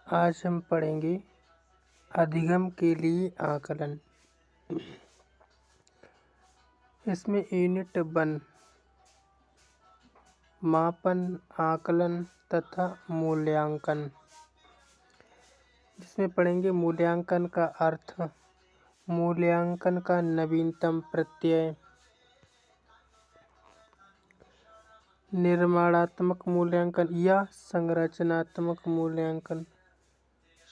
आज हम पढ़ेंगे अधिगम के लिए आकलन। इसमें यूनिट 1 मापन, आकलन तथा मूल्यांकन, जिसमें पढ़ेंगे मूल्यांकन का अर्थ, मूल्यांकन का नवीनतम प्रत्यय, निर्माणात्मक मूल्यांकन या संरचनात्मक मूल्यांकन,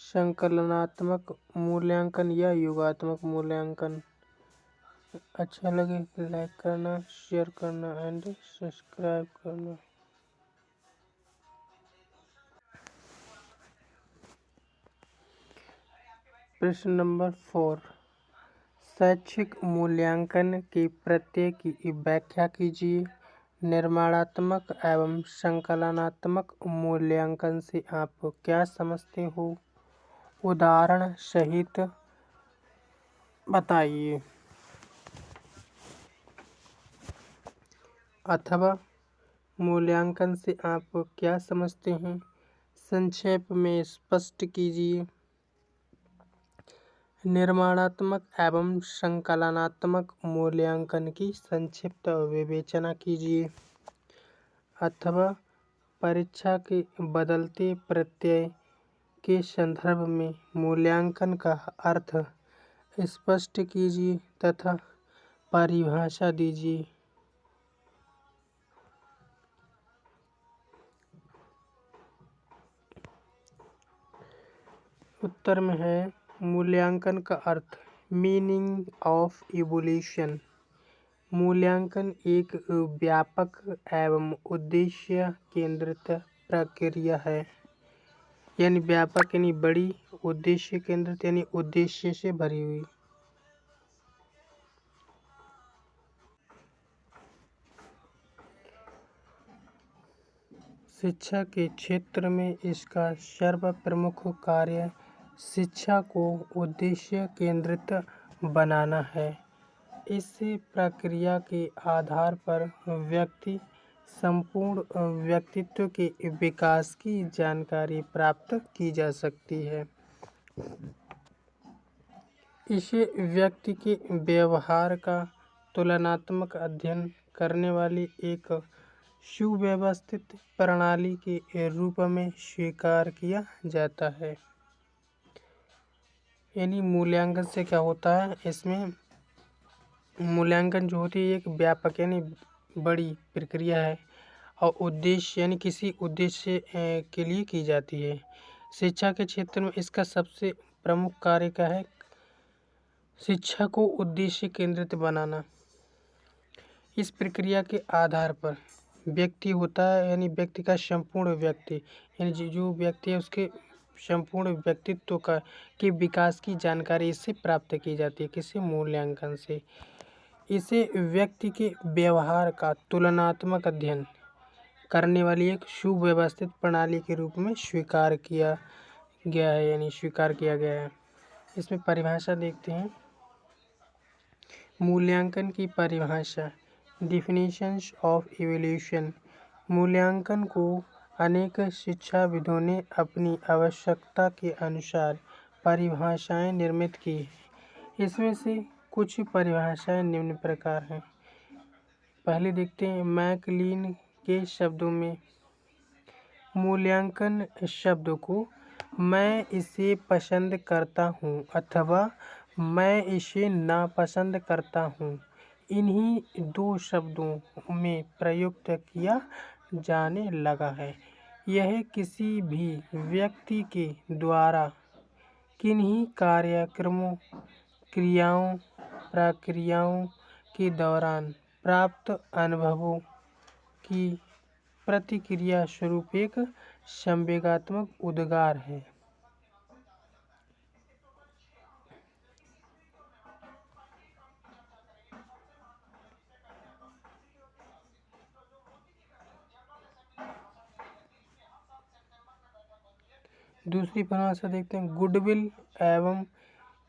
संकलनात्मक मूल्यांकन या योगात्मक मूल्यांकन। अच्छा लगे लाइक करना, शेयर करना एंड सब्सक्राइब करना। प्रश्न नंबर 4, शैक्षिक मूल्यांकन के प्रत्यय की व्याख्या कीजिए। निर्माणात्मक एवं संकलनात्मक मूल्यांकन से आप क्या समझते हो? उदाहरण सहित बताइए। अथवा मूल्यांकन से आप क्या समझते हैं? संक्षेप में स्पष्ट कीजिए। निर्माणात्मक एवं संकलनात्मक मूल्यांकन की संक्षिप्त विवेचना कीजिए। अथवा परीक्षा के बदलते प्रत्यय के संदर्भ में मूल्यांकन का अर्थ स्पष्ट कीजिए तथा परिभाषा दीजिए। उत्तर में है मूल्यांकन का अर्थ, मीनिंग ऑफ इवोल्यूशन। मूल्यांकन एक व्यापक एवं उद्देश्य केंद्रित प्रक्रिया है। यानी व्यापक यानी बड़ी, उद्देश्य केंद्रित यानी उद्देश्य से भरी हुई। शिक्षा के क्षेत्र में इसका सर्व प्रमुख कार्य शिक्षा को उद्देश्य केंद्रित बनाना है। इस प्रक्रिया के आधार पर व्यक्ति संपूर्ण व्यक्तित्व के विकास की जानकारी प्राप्त की जा सकती है। इसे व्यक्ति के व्यवहार का तुलनात्मक अध्ययन करने वाली एक सुव्यवस्थित प्रणाली के रूप में स्वीकार किया जाता है। यानी मूल्यांकन से क्या होता है, इसमें मूल्यांकन जो होती है एक व्यापक यानी बड़ी प्रक्रिया है और उद्देश्य यानी किसी उद्देश्य के लिए की जाती है। शिक्षा के क्षेत्र में इसका सबसे प्रमुख कार्य क्या है? शिक्षा को उद्देश्य केंद्रित बनाना। इस प्रक्रिया के आधार पर व्यक्ति होता है यानी व्यक्ति का संपूर्ण व्यक्ति यानी जो व्यक्ति है उसके संपूर्ण व्यक्तित्व का के विकास की जानकारी इससे प्राप्त की जाती है। किसी मूल्यांकन से इसे व्यक्ति के व्यवहार का तुलनात्मक अध्ययन करने वाली एक सुव्यवस्थित प्रणाली के रूप में स्वीकार किया गया है यानी स्वीकार किया गया है। इसमें परिभाषा देखते हैं। मूल्यांकन की परिभाषा, डिफिनीशंस ऑफ इवोल्यूशन। मूल्यांकन को अनेक शिक्षाविदों ने अपनी आवश्यकता के अनुसार परिभाषाएं निर्मित की हैं। इसमें से कुछ परिभाषाएं निम्न प्रकार हैं। पहले देखते हैं मैकलीन के शब्दों में, मूल्यांकन शब्द को मैं इसे पसंद करता हूँ अथवा मैं इसे नापसंद करता हूँ, इन्हीं दो शब्दों में प्रयुक्त किया जाने लगा है। यह किसी भी व्यक्ति के द्वारा किन्हीं कार्यक्रमों, क्रियाओं, प्रक्रियाओं के दौरान प्राप्त अनुभवों की प्रतिक्रिया स्वरूप एक संवेगात्मक उद्गार है। दूसरी परिभाषा देखते हैं गुडविल एवं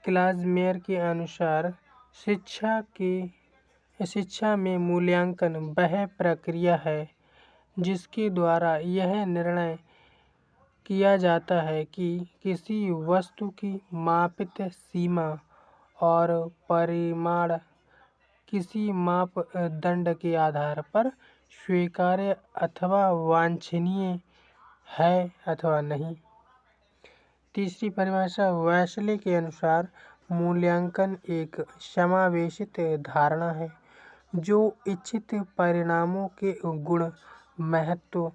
क्लाजमेयर के अनुसार शिक्षा में मूल्यांकन वह प्रक्रिया है जिसके द्वारा यह निर्णय किया जाता है कि किसी वस्तु की मापित सीमा और परिमाण किसी मापदंड के आधार पर स्वीकार्य अथवा वांछनीय है अथवा नहीं। तीसरी परिभाषा वैशले के अनुसार मूल्यांकन एक समावेशित धारणा है जो इच्छित परिणामों के गुण, महत्व,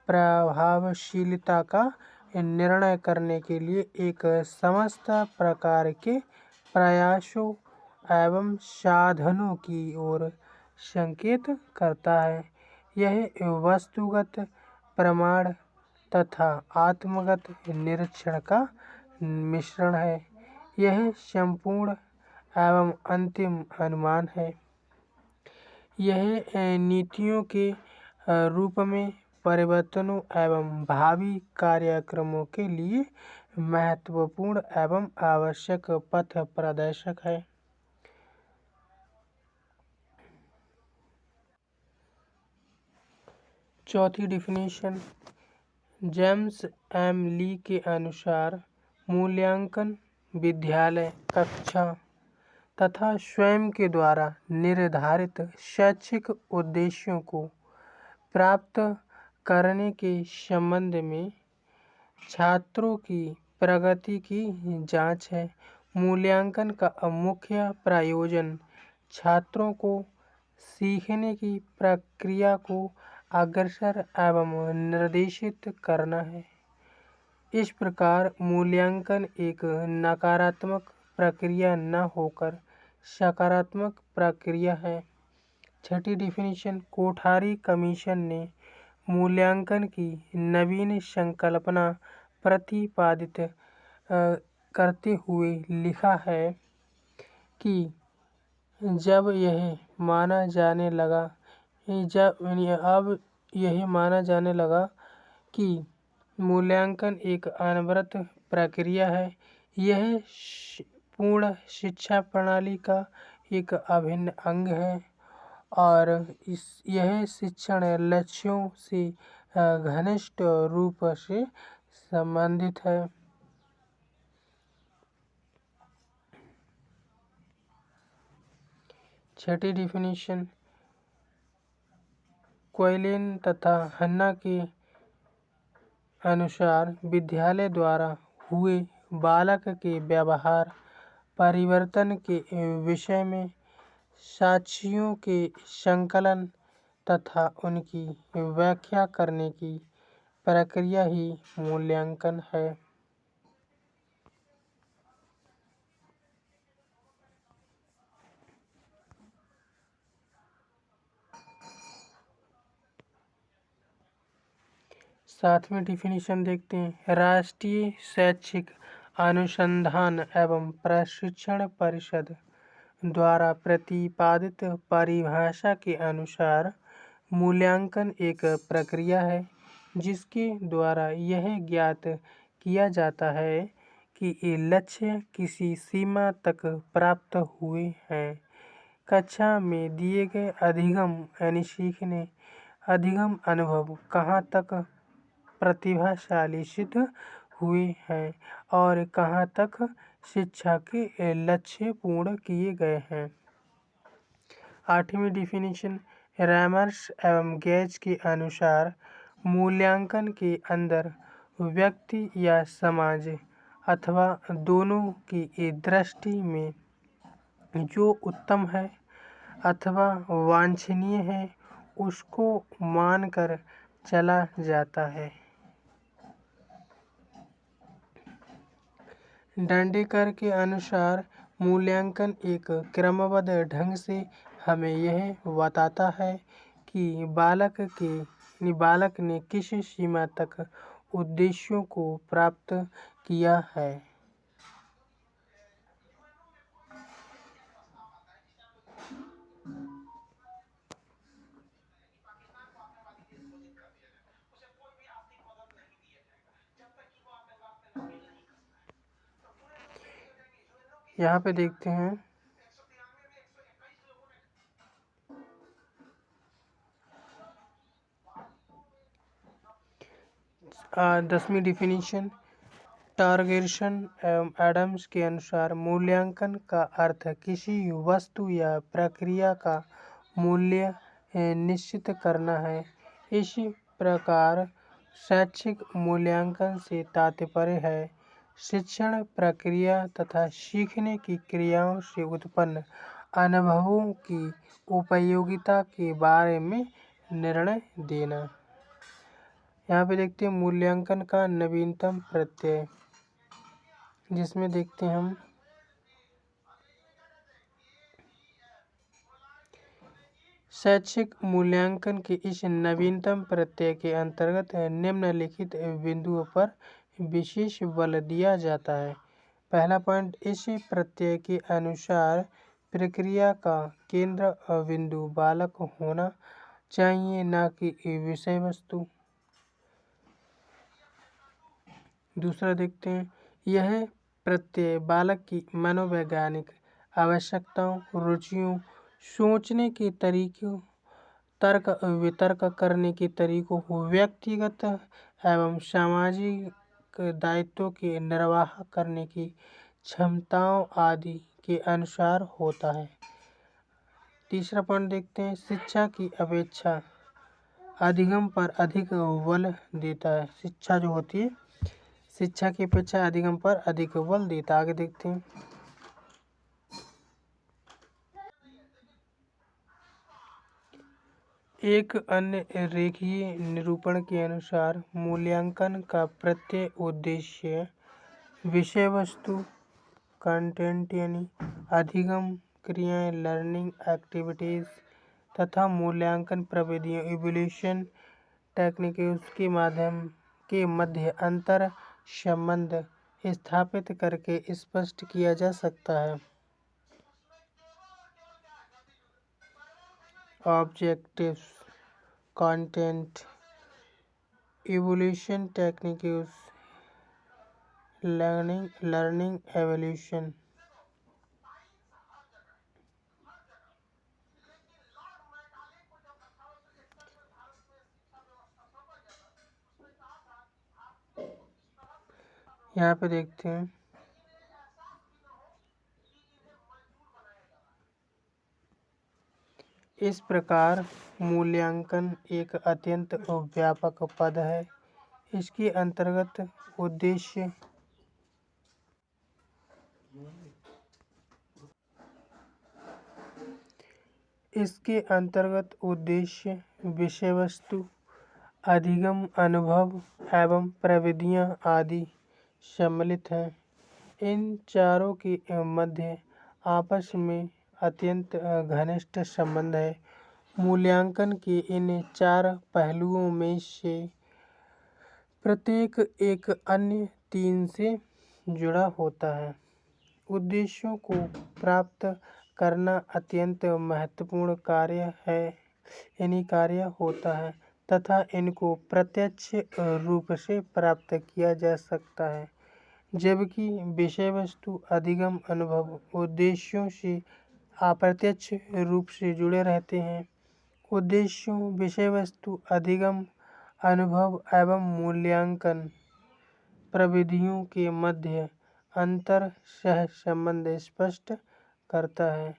प्रभावशीलता का निर्णय करने के लिए एक समस्त प्रकार के प्रयासों एवं साधनों की ओर संकेत करता है। यह वस्तुगत प्रमाण तथा आत्मगत निरीक्षण का मिश्रण है। यह संपूर्ण एवं अंतिम अनुमान है। यह नीतियों के रूप में परिवर्तनों एवं भावी कार्यक्रमों के लिए महत्वपूर्ण एवं आवश्यक पथ प्रदर्शक है। चौथी डिफिनीशन जेम्स एम ली के अनुसार मूल्यांकन विद्यालय, कक्षा तथा स्वयं के द्वारा निर्धारित शैक्षिक उद्देश्यों को प्राप्त करने के संबंध में छात्रों की प्रगति की जांच है। मूल्यांकन का मुख्य प्रयोजन छात्रों को सीखने की प्रक्रिया को अग्रसर एवं निर्देशित करना है। इस प्रकार मूल्यांकन एक नकारात्मक प्रक्रिया न होकर सकारात्मक प्रक्रिया है। छठी डिफिनीशन कोठारी कमीशन ने मूल्यांकन की नवीन संकल्पना प्रतिपादित करते हुए लिखा है कि जब यह माना जाने लगा कि मूल्यांकन एक अनवरत प्रक्रिया है, यह पूर्ण शिक्षा प्रणाली का एक अभिन्न अंग है और यह शिक्षण लक्ष्यों से घनिष्ठ रूप से संबंधित है। छठी डिफिनीशन क्वेलिन तथा हन्ना के अनुसार विद्यालय द्वारा हुए बालक के व्यवहार परिवर्तन के विषय में साक्ष्यों के संकलन तथा उनकी व्याख्या करने की प्रक्रिया ही मूल्यांकन है। सातवें डिफिनीशन देखते हैं राष्ट्रीय शैक्षिक अनुसंधान एवं प्रशिक्षण परिषद द्वारा प्रतिपादित परिभाषा के अनुसार मूल्यांकन एक प्रक्रिया है जिसके द्वारा यह ज्ञात किया जाता है कि ये लक्ष्य किसी सीमा तक प्राप्त हुए हैं। कक्षा में दिए गए अधिगम यानी सीखने अधिगम अनुभव कहाँ तक प्रतिभाशाली सिद्ध हुए हैं और कहाँ तक शिक्षा के लक्ष्य पूर्ण किए गए हैं। आठवीं डिफिनीशन रैमर्स एवं गेज के अनुसार मूल्यांकन के अंदर व्यक्ति या समाज अथवा दोनों की दृष्टि में जो उत्तम है अथवा वांछनीय है उसको मानकर चला जाता है। डंडेकर के अनुसार मूल्यांकन एक क्रमबद्ध ढंग से हमें यह बताता है कि बालक ने किस सीमा तक उद्देश्यों को प्राप्त किया है। यहाँ पे देखते हैं 10वीं डिफिनीशन टारगेर्सन एवं एडम्स के अनुसार मूल्यांकन का अर्थ किसी वस्तु या प्रक्रिया का मूल्य निश्चित करना है। इस प्रकार शैक्षिक मूल्यांकन से तात्पर्य है शिक्षण प्रक्रिया तथा सीखने की क्रियाओं से उत्पन्न अनुभवों की उपयोगिता के बारे में निर्णय देना। यहाँ पे देखते हैं मूल्यांकन का नवीनतम प्रत्यय, जिसमें देखते हैं हम शैक्षिक मूल्यांकन के इस नवीनतम प्रत्यय के अंतर्गत निम्नलिखित बिंदुओं पर विशेष बल दिया जाता है। पहला पॉइंट, इस प्रत्यय के अनुसार प्रक्रिया का केंद्र बिंदु बालक होना चाहिए, न कि विषय वस्तु। दूसरा देखते हैं, यह प्रत्यय बालक की मनोवैज्ञानिक आवश्यकताओं, रुचियों, सोचने के तरीकों, तर्क वितर्क करने के तरीकों, व्यक्तिगत एवं सामाजिक दायित्वों के निर्वाह करने की क्षमताओं आदि के अनुसार होता है। तीसरा पॉइंट देखते हैं, शिक्षा की अपेक्षा अधिगम पर अधिक बल देता है। शिक्षा जो होती है, शिक्षा की अपेक्षा अधिगम पर अधिक बल देता है। आगे देखते हैं, एक अन्य रेखीय निरूपण के अनुसार मूल्यांकन का प्रत्यय उद्देश्य विषय वस्तु कंटेंट यानी अधिगम क्रियाएं लर्निंग एक्टिविटीज तथा मूल्यांकन प्रविधियों इवोल्यूशन टेक्निक्स के मध्य अंतर संबंध स्थापित करके स्पष्ट किया जा सकता है। Objectives, content, evolution techniques, learning evolution. यहाँ पे देखते हैं, इस प्रकार मूल्यांकन एक अत्यंत व्यापक पद है। इसके अंतर्गत उद्देश्य विषय वस्तु, अधिगम, अनुभव एवं प्रविधियां आदि सम्मिलित हैं। इन चारों के मध्य आपस में अत्यंत घनिष्ठ संबंध है। मूल्यांकन के इन चार पहलुओं में से प्रत्येक एक अन्य तीन से जुड़ा होता है। उद्देश्यों को प्राप्त करना अत्यंत महत्वपूर्ण कार्य होता है तथा इनको प्रत्यक्ष रूप से प्राप्त किया जा सकता है, जबकि विषय वस्तु अधिगम अनुभव उद्देश्यों से अप्रत्यक्ष रूप से जुड़े रहते हैं। उद्देश्यों, विषय वस्तु, अधिगम अनुभव एवं मूल्यांकन प्रविधियों के मध्य अंतर सह संबंध स्पष्ट करता है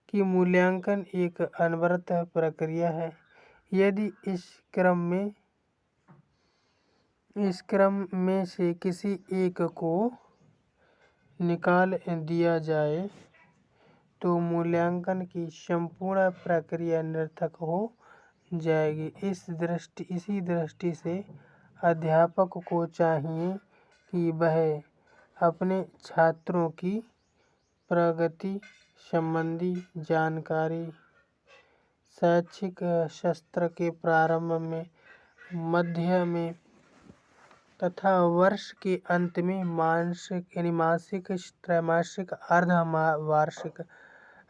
कि मूल्यांकन एक अनवरत प्रक्रिया है। यदि इस क्रम में से किसी एक को निकाल दिया जाए तो मूल्यांकन की संपूर्ण प्रक्रिया निरर्थक हो जाएगी। इसी दृष्टि से अध्यापक को चाहिए कि वह अपने छात्रों की प्रगति संबंधी जानकारी शैक्षिक सत्र के प्रारंभ में, मध्य में तथा वर्ष के अंत में मासिक, त्रैमासिक, अर्धवार्षिक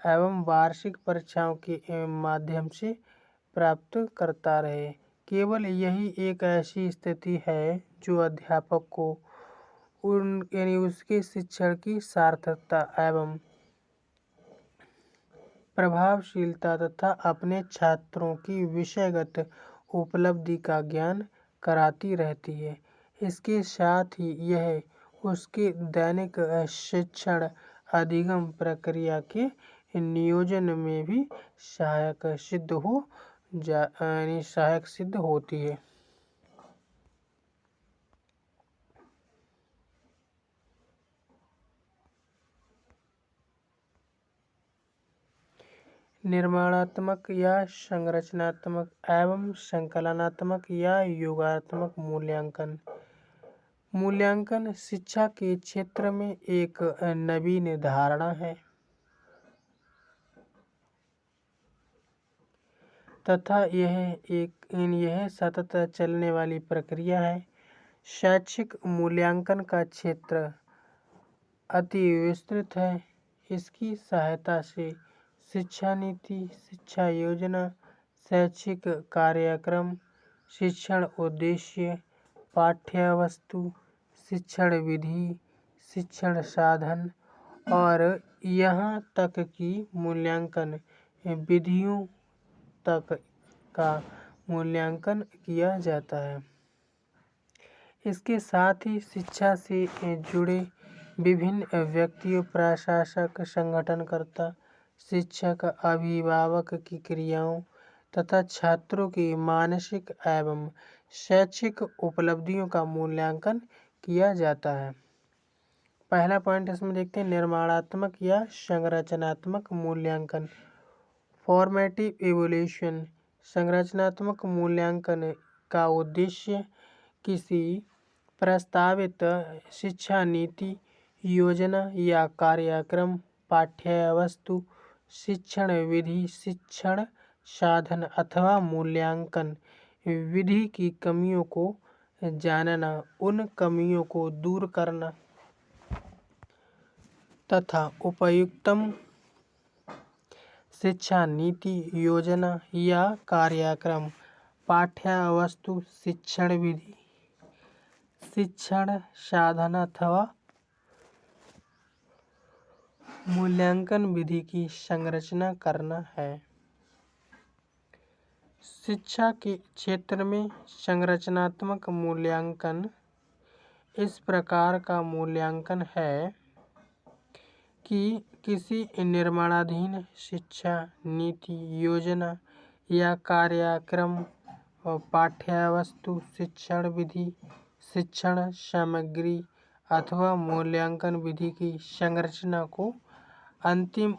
एवं वार्षिक परीक्षाओं के माध्यम से प्राप्त करता रहे। केवल यही एक ऐसी स्थिति है जो अध्यापक को उसके शिक्षण की सार्थकता एवं प्रभावशीलता तथा अपने छात्रों की विषयगत उपलब्धि का ज्ञान कराती रहती है। इसके साथ ही यह उसके दैनिक शिक्षण अधिगम प्रक्रिया के नियोजन में भी सहायक सिद्ध होती है। निर्माणात्मक या संरचनात्मक एवं संकलनात्मक या योगात्मक मूल्यांकन। मूल्यांकन शिक्षा के क्षेत्र में एक नवीन धारणा है तथा यह सतत चलने वाली प्रक्रिया है। शैक्षिक मूल्यांकन का क्षेत्र अति विस्तृत है। इसकी सहायता से शिक्षा नीति, शिक्षा योजना, शैक्षिक कार्यक्रम, शिक्षण उद्देश्य, पाठ्यवस्तु, शिक्षण विधि, शिक्षण साधन और यहाँ तक कि मूल्यांकन विधियों तक का मूल्यांकन किया जाता है। इसके साथ ही शिक्षा से जुड़े विभिन्न व्यक्तियों, प्रशासक, संगठनकर्ता, शिक्षक, अभिभावक की क्रियाओं तथा छात्रों की मानसिक एवं शैक्षिक उपलब्धियों का मूल्यांकन किया जाता है। पहला पॉइंट इसमें देखते हैं, निर्माणात्मक या संरचनात्मक मूल्यांकन। Formative evolution. संरचनात्मक मूल्यांकन का उद्देश्य किसी प्रस्तावित शिक्षा नीति, योजना या कार्यक्रम, पाठ्यवस्तु, शिक्षण विधि, शिक्षण साधन अथवा मूल्यांकन विधि की कमियों को जानना, उन कमियों को दूर करना तथा उपयुक्तम शिक्षा नीति, योजना या कार्यक्रम, पाठ्यवस्तु, शिक्षण विधि, शिक्षण साधन अथवा मूल्यांकन विधि की संरचना करना है। शिक्षा के क्षेत्र में संरचनात्मक मूल्यांकन इस प्रकार का मूल्यांकन है कि किसी निर्माणाधीन शिक्षा नीति, योजना या कार्यक्रम, पाठ्यवस्तु, शिक्षण विधि, शिक्षण सामग्री अथवा मूल्यांकन विधि की संरचना को अंतिम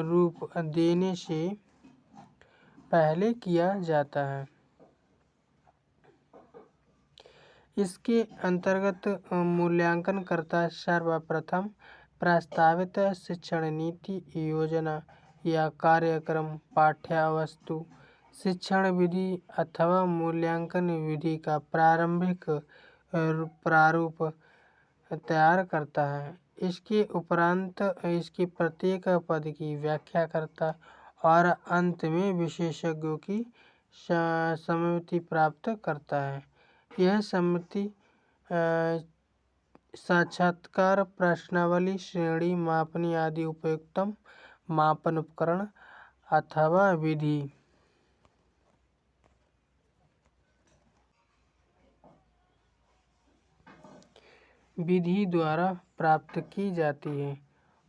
रूप देने से पहले किया जाता है। इसके अंतर्गत मूल्यांकनकर्ता सर्वप्रथम प्रस्तावित शिक्षण नीति, योजना या कार्यक्रम, पाठ्यवस्तु, शिक्षण विधि अथवा मूल्यांकन विधि का प्रारंभिक प्रारूप तैयार करता है। इसके उपरांत इसके प्रत्येक पद की व्याख्या करता और अंत में विशेषज्ञों की सम्मति प्राप्त करता है। यह सम्मति साक्षात्कार, प्रश्नावली, श्रेणी मापनी आदि उपयुक्तम मापन उपकरण अथवा विधि द्वारा प्राप्त की जाती है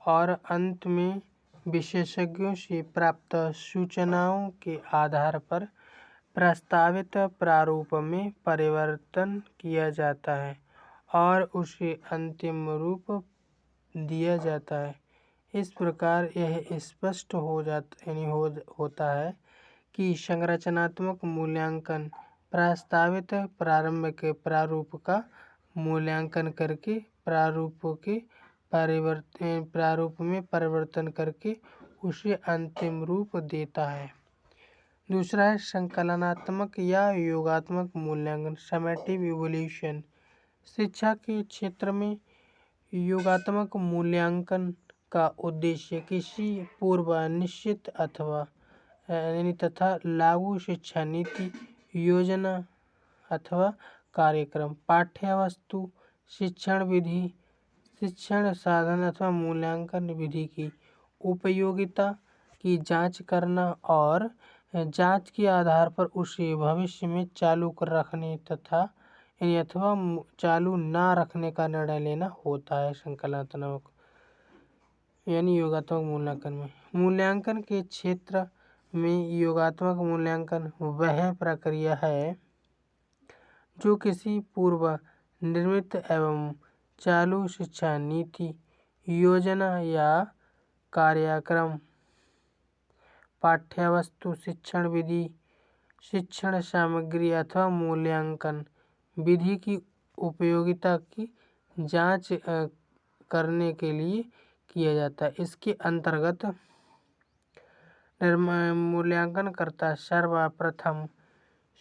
और अंत में विशेषज्ञों से प्राप्त सूचनाओं के आधार पर प्रस्तावित प्रारूप में परिवर्तन किया जाता है और उसे अंतिम रूप दिया जाता है। इस प्रकार यह स्पष्ट होता है कि संरचनात्मक मूल्यांकन प्रस्तावित प्रारंभिक प्रारूप का मूल्यांकन करके प्रारूप में परिवर्तन करके उसे अंतिम रूप देता है। दूसरा है संकलनात्मक या योगात्मक मूल्यांकन, समेटिव इवोल्यूशन। शिक्षा के क्षेत्र में योगात्मक मूल्यांकन का उद्देश्य किसी पूर्व निश्चित तथा लागू शिक्षा नीति, योजना अथवा कार्यक्रम, पाठ्यवस्तु, शिक्षण विधि, शिक्षण साधन अथवा मूल्यांकन विधि की उपयोगिता की जांच करना और जांच के आधार पर उसे भविष्य में चालू रखने तथा यानी अथवा चालू ना रखने का निर्णय लेना होता है संकलनात्मक यानी योगात्मक मूल्यांकन में। मूल्यांकन के क्षेत्र में योगात्मक मूल्यांकन वह प्रक्रिया है जो किसी पूर्व निर्मित एवं चालू शिक्षा नीति, योजना या कार्यक्रम, पाठ्यवस्तु, शिक्षण विधि, शिक्षण सामग्री अथवा मूल्यांकन विधि की उपयोगिता की जांच करने के लिए किया जाता है। इसके अंतर्गत मूल्यांकनकर्ता सर्वप्रथम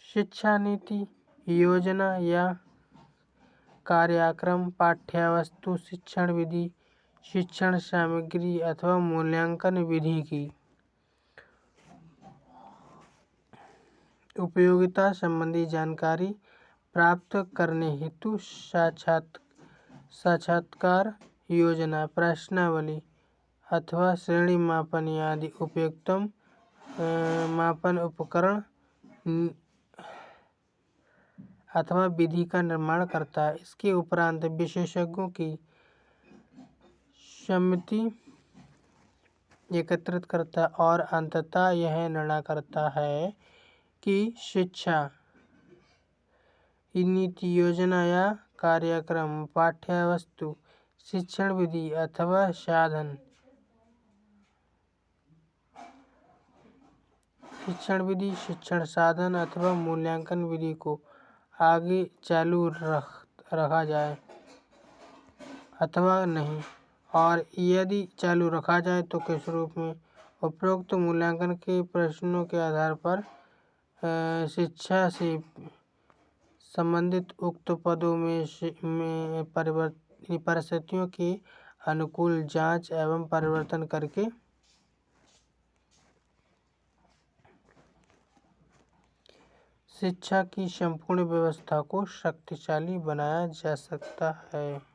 शिक्षा नीति, योजना या कार्यक्रम, पाठ्यवस्तु, शिक्षण विधि, शिक्षण सामग्री अथवा मूल्यांकन विधि की उपयोगिता संबंधी जानकारी प्राप्त करने हेतु साक्षात्कार, योजना, प्रश्नावली अथवा श्रेणी मापन आदि उपयुक्तम मापन उपकरण अथवा विधि का निर्माण करता है। इसके उपरांत विशेषज्ञों की समिति एकत्रित करता और अंततः यह निर्णय करता है कि शिक्षा नीति, योजना या कार्यक्रम, पाठ्यवस्तु, शिक्षण विधि अथवा साधन, शिक्षण विधि, शिक्षण साधन अथवा मूल्यांकन विधि को आगे चालू रखा जाए अथवा नहीं, और यदि चालू रखा जाए तो किस रूप में। उपरोक्त मूल्यांकन के प्रश्नों के आधार पर शिक्षा से संबंधित उक्त पदों में परिस्थितियों के अनुकूल जांच एवं परिवर्तन करके शिक्षा की संपूर्ण व्यवस्था को शक्तिशाली बनाया जा सकता है।